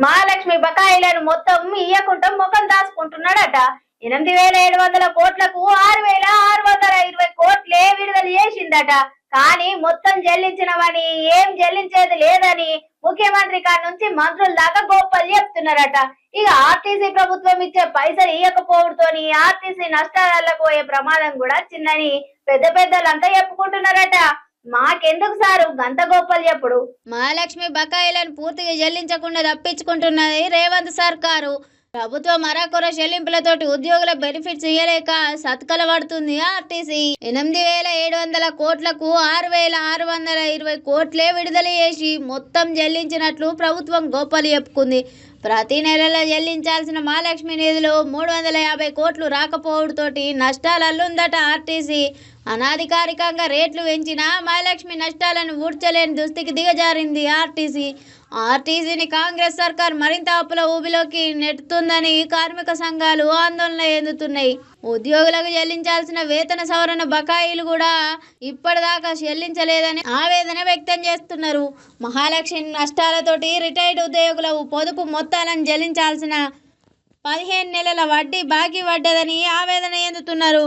మహాలక్ష్మి బకాయిలను మొత్తం ఇయ్యకుండా ముఖం దాచుకుంటున్నాడట. 8,700 కోట్లకు 6,620 కోట్లే విడుదల చేసిందట. కానీ మొత్తం చెల్లించినవని ఏం చెల్లించేది లేదని ముఖ్యమంత్రి కాడి నుంచి మంత్రుల దాకా గోప్పలు చెప్తున్నారట. ఇక ఆర్టీసీ ప్రభుత్వం ఇచ్చే పైసలు ఇయ్యకపోవడంతోని ఆర్టీసీ నష్టాలకు పోయే ప్రమాదం కూడా చిన్నని పెద్ద పెద్దలంతా చెప్పుకుంటున్నారట. మాకెందుకు సారు గంత గోప్పలు చెప్పుడు? మహాలక్ష్మి బకాయిలను పూర్తిగా చెల్లించకుండా తప్పించుకుంటున్నది రేవంత్ సర్కారు. ప్రభుత్వం అరాకొర చెల్లింపులతోటి ఉద్యోగుల బెనిఫిట్స్ ఇయ్యలేక సతకల పడుతుంది ఆర్టీసీ. 8,700 కోట్లకు 6,620 కోట్లే విడుదల చేసి మొత్తం చెల్లించినట్లు ప్రభుత్వం గోప్పలు చెప్పుకుంది. ప్రతి నెలలో చెల్లించాల్సిన మహాలక్ష్మి నిధులు 350 కోట్లు రాకపోవడంతోటి నష్టాలల్లుందట ఆర్టీసీ. అనాధికారికంగా రేట్లు పెంచినా మహాలక్ష్మి నష్టాలను ఊడ్చలేని దుస్థితికి దిగజారింది ఆర్టీసీ. ఆర్టీసీని కాంగ్రెస్ సర్కార్ మరింత అప్పుల ఊబిలోకి నెట్టుతుందని కార్మిక సంఘాలు ఆందోళన చెందుతున్నాయి. ఉద్యోగులకు చెల్లించాల్సిన వేతన సవరణ బకాయిలు కూడా ఇప్పటిదాకా చెల్లించలేదని ఆవేదన వ్యక్తం చేస్తున్నారు. మహాలక్ష్మి నష్టాలతోటి రిటైర్డ్ ఉద్యోగుల పొదుపు మొత్తాలను చెల్లించాల్సిన 15 నెలల వడ్డీ బాకీ పడ్డదని ఆవేదన చెందుతున్నారు.